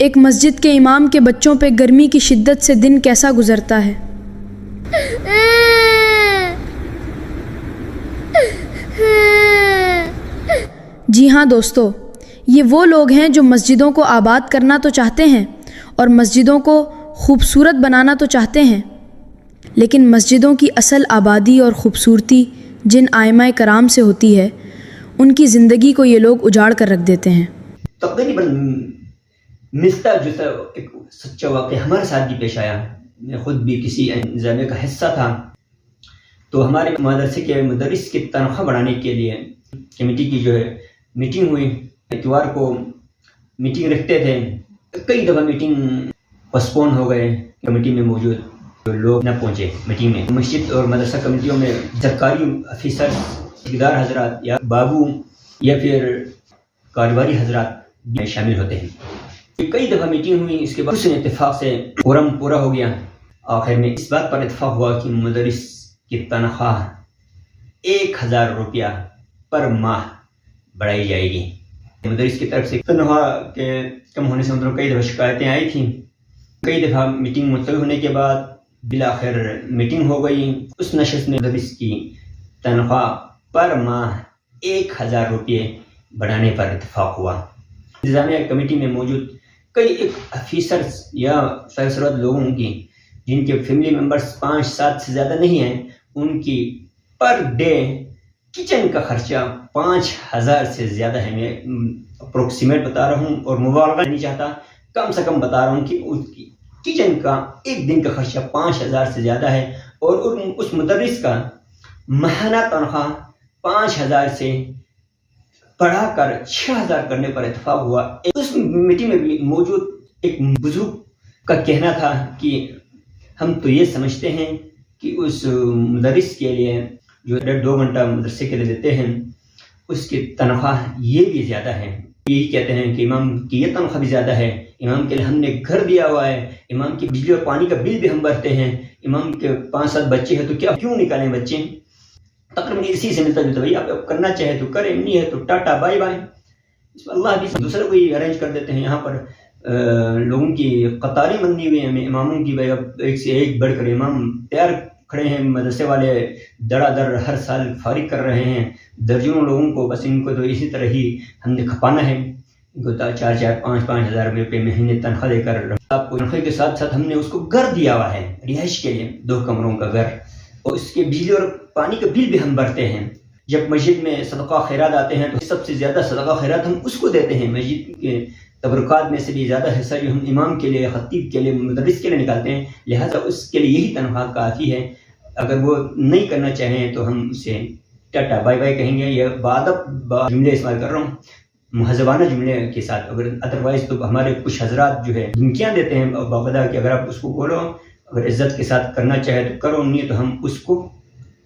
ایک مسجد کے امام کے بچوں پہ گرمی کی شدت سے دن کیسا گزرتا ہے۔ جی ہاں دوستو، یہ وہ لوگ ہیں جو مسجدوں کو آباد کرنا تو چاہتے ہیں اور مسجدوں کو خوبصورت بنانا تو چاہتے ہیں، لیکن مسجدوں کی اصل آبادی اور خوبصورتی جن ائمہ کرام سے ہوتی ہے، ان کی زندگی کو یہ لوگ اجاڑ کر رکھ دیتے ہیں۔ تقریباً ملتا جلتا ایک سچا واقعہ ہمارے ساتھ بھی پیش آیا۔ میں خود بھی کسی انتظامیہ کا حصہ تھا، تو ہمارے مدرسے کے مدرس کی تنخواہ بڑھانے کے لیے کمیٹی کی جو ہے میٹنگ ہوئی۔ اتوار کو میٹنگ رکھتے تھے، کئی دفعہ میٹنگ پسپون ہو گئے، کمیٹی میں موجود لوگ نہ پہنچے میٹنگ میں۔ مسجد اور مدرسہ کمیٹیوں میں سرکاری افیسر، ٹھیکیدار حضرات یا بابو یا پھر کاروباری حضرات بھی شامل ہوتے ہیں۔ کئی دفعہ میٹنگ ہوئی، اس کے بعد حسن اتفاق سے فورم پورا ہو گیا۔ آخر میں اس بات پر اتفاق ہوا کہ مدرس کی تنخواہ 1000 روپیہ پر ماہ بڑھائی جائے گی۔ مدرس کی طرف سے تنخواہ کے کم ہونے سے کئی دفعہ شکایتیں آئی تھیں۔ کئی دفعہ میٹنگ ملتوی ہونے کے بعد بالآخر میٹنگ ہو گئی۔ اس نشست میں مدرس کی تنخواہ پر ماہ 1000 روپے بڑھانے پر اتفاق ہوا۔ انتظامیہ کمیٹی میں موجود کئی ایک افیسرز یا فیصلات لوگوں کی جن کے فیملی ممبرز 5-7 سے زیادہ نہیں ہیں، ان کی پر ڈے کچن کا خرچہ 5000 سے زیادہ ہے۔ میں اپروکسیمیٹ بتا رہا ہوں اور مبالغہ نہیں چاہتا، کم سے کم بتا رہا ہوں کہ اس کی کچن کا ایک دن کا خرچہ 5000 سے زیادہ ہے، اور اس مدرس کا ماہانہ تنخواہ 5000 سے بڑھا کر 6000 کرنے پر اتفاق ہوا۔ اس میٹنگ میں بھی موجود ایک بزرگ کا کہنا تھا کہ ہم تو یہ سمجھتے ہیں کہ اس مدرس کے لیے جو 1.5-2 گھنٹہ مدرسے کے لیے دیتے ہیں، اس کی تنخواہ یہ بھی زیادہ ہے۔ یہی کہتے ہیں کہ امام کی یہ تنخواہ بھی زیادہ ہے، امام کے لیے ہم نے گھر دیا ہوا ہے، امام کی بجلی اور پانی کا بل بھی ہم بھرتے ہیں، امام کے 5-7 بچے ہیں تو کیوں نکالیں بچے۔ تقریباً اسی سے ملتا جلتا، بھائی آپ کرنا چاہے تو کریں، نہیں ہے تو ٹاٹا بائے بائے۔ اس میں اللہ بھی دوسرے کو ہی ارینج کر دیتے ہیں۔ یہاں پر لوگوں کی قطاریں بندی ہوئی ہیں اماموں کی، بھائی اب ایک سے ایک بڑھ کر امام تیار کھڑے ہیں۔ مدرسے والے دڑا در ہر سال فارغ کر رہے ہیں درجنوں لوگوں کو، بس ان کو تو اسی طرح ہی ہم نے کھپانا ہے۔ ان کو 4-5 ہزار روپے مہینے تنخواہ دے کر آپ کو تنخواہ کے ساتھ ساتھ ہم نے اس کو گھر دیا ہوا ہے رہائش کے لیے، 2 کمروں کا گھر، اور اس کے بجلی اور پانی کا بل بھی ہم بھرتے ہیں۔ جب مسجد میں صدقہ خیرات آتے ہیں تو سب سے زیادہ صدقہ خیرات ہم اس کو دیتے ہیں۔ مسجد کے تبرکات میں سے بھی زیادہ حصہ جو ہم امام کے لیے، خطیب کے لیے، مدرس کے لیے نکالتے ہیں، لہٰذا اس کے لیے یہی تنخواہ کافی ہے۔ اگر وہ نہیں کرنا چاہیں تو ہم اسے ٹاٹا بائی بائی کہیں گے۔ یہ بادب جملے استعمال کر رہا ہوں، مہذبانہ جملے کے ساتھ، اگر ادروائز تو ہمارے کچھ حضرات جو ہے دھمکیاں دیتے ہیں باقاعدہ کہ اگر آپ اس کو بولو، اگر عزت کے ساتھ کرنا چاہے تو کرو، نہیں تو ہم اس کو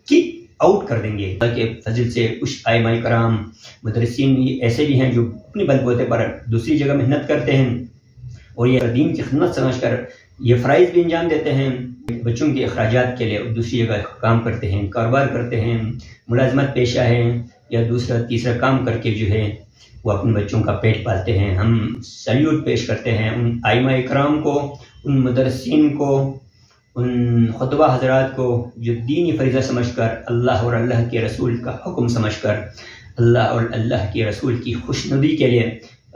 کک آؤٹ کر دیں گے۔ تاکہ فضل سے کچھ ائمہ کرام مدرسین ایسے بھی ہیں جو اپنی بل بوتے پر دوسری جگہ محنت کرتے ہیں اور یہ دین کی خدمت سمجھ کر یہ فرائض بھی انجام دیتے ہیں، بچوں کے اخراجات کے لیے دوسری جگہ کام کرتے ہیں، کاروبار کرتے ہیں، ملازمت پیشہ ہے یا دوسرا تیسرا کام کر کے جو ہے وہ اپنے بچوں کا پیٹ پالتے ہیں۔ ہم سیلیوٹ پیش کرتے ہیں ان ائمہ کرام کو، ان مدرسین کو، ان خطبہ حضرات کو جو دینی فریضہ سمجھ کر، اللہ اور اللہ کے رسول کا حکم سمجھ کر، اللہ اور اللہ کے رسول کی خوشنودی کے لیے،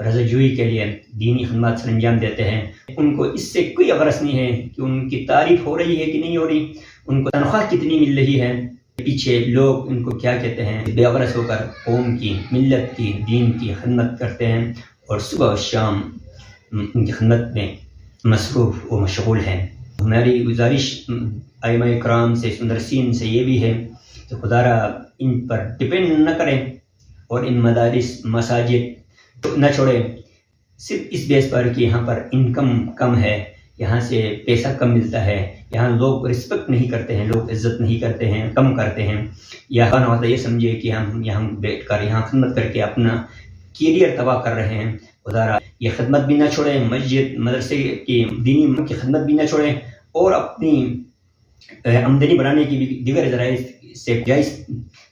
رضا جوئی کے لیے دینی خدمات سر انجام دیتے ہیں۔ ان کو اس سے کوئی غرض نہیں ہے کہ ان کی تعریف ہو رہی ہے کہ نہیں ہو رہی، ان کو تنخواہ کتنی مل رہی ہے، پیچھے لوگ ان کو کیا کہتے ہیں، بے غرض ہو کر قوم کی، ملت کی، دین کی خدمت کرتے ہیں اور صبح و شام ان کی خدمت میں مصروف و مشغول ہیں۔ ہماری گزارش ائمہ کرام سے، مدرسین سے یہ بھی ہے کہ خدا را ان پر ڈپینڈ نہ کریں اور ان مدارس مساجد نہ چھوڑیں صرف اس بیس پر کہ یہاں پر انکم کم ہے، یہاں سے پیسہ کم ملتا ہے، یہاں لوگ رسپیکٹ نہیں کرتے ہیں، لوگ عزت نہیں کرتے ہیں، کم کرتے ہیں، یا خانہ یہ سمجھے کہ ہم یہاں بیٹھ کر یہاں خدمت کر کے اپنا کیریئر تباہ کر رہے ہیں۔ خدا را یہ خدمت بھی نہ چھوڑیں، مسجد مدرسے کی دینی کی خدمت بھی نہ چھوڑیں، اور اپنی آمدنی بڑھانے کی بھی دیگر ذرائع سے جائز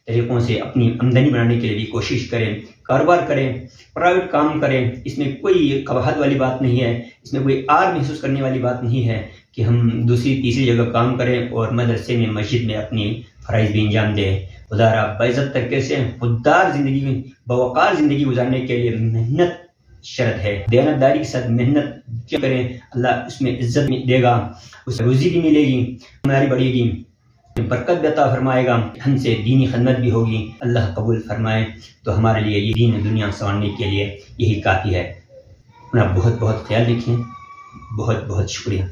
طریقوں سے اپنی آمدنی بنانے کے لیے بھی کوشش کریں، کاروبار کریں، پرائیویٹ کام کریں. اس میں کوئی قباحت والی بات نہیں ہے، اس میں کوئی آر محسوس کرنے والی بات نہیں ہے کہ ہم دوسری تیسری جگہ کام کریں اور مدرسے میں مسجد میں اپنی فرائض بھی انجام دیں. خدا را باعزت طریقے سے خوددار زندگی، باوقار زندگی گزارنے کے لیے محنت شرط ہے. دیانتداری کے ساتھ محنت کریں، اللہ اس میں عزت دے گا، اس روزی بھی ملے گی، ہماری بڑھے گی، برکت بھی عطا فرمائے گا، ہم سے دینی خدمت بھی ہوگی. اللہ قبول فرمائے تو ہمارے لیے یہ دین دنیا سنوارنے کے لیے یہی کافی ہے. اپنا بہت بہت خیال رکھیں. بہت بہت شکریہ.